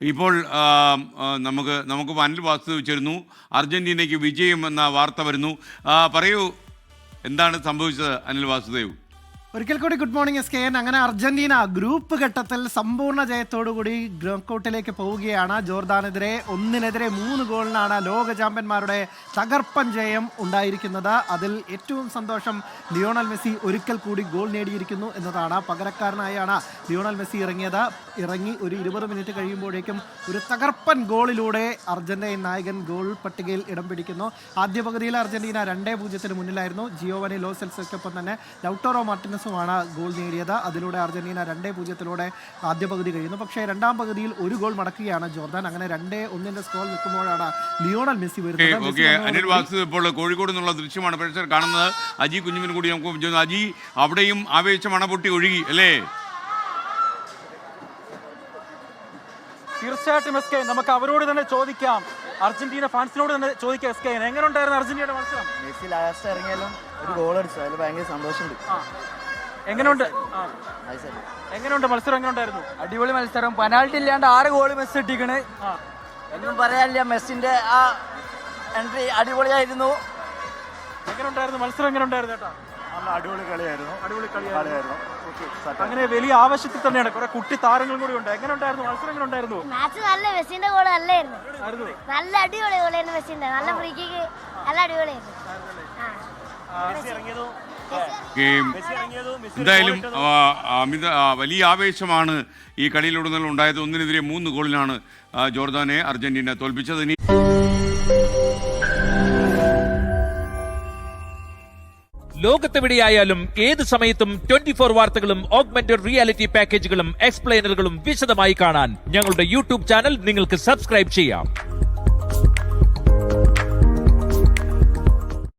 ഇപ്പോൾ നമുക്ക് അനിൽ വാസുദേവ് ചേരുന്നു. അർജന്റീനയ്ക്ക് വിജയം എന്ന വാർത്ത വരുന്നു. പറയൂ, എന്താണ് സംഭവിച്ചത് അനിൽ വാസുദേവ്? ഒരിക്കൽ കൂടി ഗുഡ് മോർണിംഗ് SKN. അങ്ങനെ അർജന്റീന ഗ്രൂപ്പ് ഘട്ടത്തിൽ സമ്പൂർണ്ണ ജയത്തോടുകൂടി നോക്കൌട്ടിലേക്ക് പോവുകയാണ്. ജോർദാനെതിരെ 1-3 ഗോളിനാണ് ലോക ചാമ്പ്യന്മാരുടെ തകർപ്പൻ ജയം ഉണ്ടായിരിക്കുന്നത്. അതിൽ ഏറ്റവും സന്തോഷം ലിയോണൽ മെസ്സി ഒരിക്കൽ കൂടി ഗോൾ നേടിയിരിക്കുന്നു എന്നതാണ്. പകരക്കാരനായാണ് ലിയോണൽ മെസ്സി ഇറങ്ങി ഒരു 20 മിനിറ്റ് കഴിയുമ്പോഴേക്കും ഒരു തകർപ്പൻ ഗോളിലൂടെ അർജന്റീൻ നായകൻ ഗോൾ പട്ടികയിൽ ഇടം പിടിക്കുന്നു. ആദ്യ പകുതിയിൽ അർജന്റീന 2-0 മുന്നിലായിരുന്നു. ജിയോവനി ലോ സെൽസൊപ്പം തന്നെ ലൗട്ടോറോ മാർട്ടിനസുമാണ് ഗോൾ നേടിയത്. അതിലൂടെ അർജന്റീന 2-0 ആദ്യ പകുതി കഴിയുന്നു. പക്ഷേ രണ്ടാം പകുതിയിൽ ഒരു ഗോൾ മടക്കുകയാണ് ജോർദാൻ. അങ്ങനെ 2-1 സ്കോർ നിൽക്കുമ്പോഴാണ് ലിയോണൽ മെസ്സി വരുന്നത്. അനിൽ വാസുദേവ്, ഇപ്പോൾ കോഴിക്കോട് നിന്നുള്ള ദൃശ്യമാണ് പ്രേക്ഷകർ കാണുന്നത്. അജി കുഞ്ഞുമിനും കൂടി നമുക്ക് അജി, അവിടെയും ആവേശം അണപൊട്ടി ഒഴുകി അല്ലേ? തീർച്ചയായിട്ടും SKN, നമുക്ക് അവരോട് തന്നെ ചോദിക്കാം, അർജന്റീന ഫാൻസിനോട് തന്നെ ചോദിക്കാം. SKN, എങ്ങനെ ഉണ്ടായിരുന്നു അർജന്റീനയുടെ മത്സരം? മെസ്സി ലാസ്റ്റ് ഇറങ്ങിയാലും ഒരു ഗോൾ അടിച്ചു, അതിൽ ഭയങ്കര സന്തോഷമുണ്ട്. എങ്ങനെയുണ്ട് മത്സരം? എങ്ങനെ ഉണ്ടായിരുന്നു? അടിപൊളി മത്സരം. പെനാൽറ്റി ഇല്ലാണ്ട് 6 ഗോൾ മെസ്സി ഇട്ടിക്കണ്. ഒന്നും പറയാനില്ല. മെസ്സിന്റെ ആ എൻട്രി അടിപൊളിയായിരുന്നു. എങ്ങനെ ഉണ്ടായിരുന്നു മത്സരം? എങ്ങനെ ഉണ്ടായിരുന്നു ചേട്ടാ? അടിപൊളി കളിയായിരുന്നു. അങ്ങനെ വലിയ ആവശ്യത്തിൽ തന്നെയാണ്, കുറെ കുട്ടി താരങ്ങളും കൂടി ഉണ്ട്. എങ്ങനെ ഉണ്ടായിരുന്നു മത്സരം? എങ്ങനെ ഉണ്ടായിരുന്നു? മാച്ച് നല്ല മെസ്സിന്റെ ഗോൾ നല്ലായിരുന്നു. നല്ല അടിപൊളി ഗോളായിരുന്നു മെസ്സിന്റെ. നല്ല ഫ്രീ കിക്ക് നല്ല അടിപൊളിയായിരുന്നു. എന്തായാലും വലിയ ആവേശമാണ് ഈ കളിയിലുടനീളം ഉണ്ടായത്. 1-3 ഗോളിനാണ് ജോർദാനെ അർജന്റീന തോൽപ്പിച്ചത്. ലോകത്തെവിടെയായാലും ഏത് സമയത്തും 24 വാർത്തകളും ഓഗ്മെന്റഡ് റിയാലിറ്റി പാക്കേജുകളും എക്സ്പ്ലെയിനറുകളും വിശദമായി കാണാൻ ഞങ്ങളുടെ യൂട്യൂബ് ചാനൽ നിങ്ങൾക്ക് സബ്സ്ക്രൈബ് ചെയ്യാം.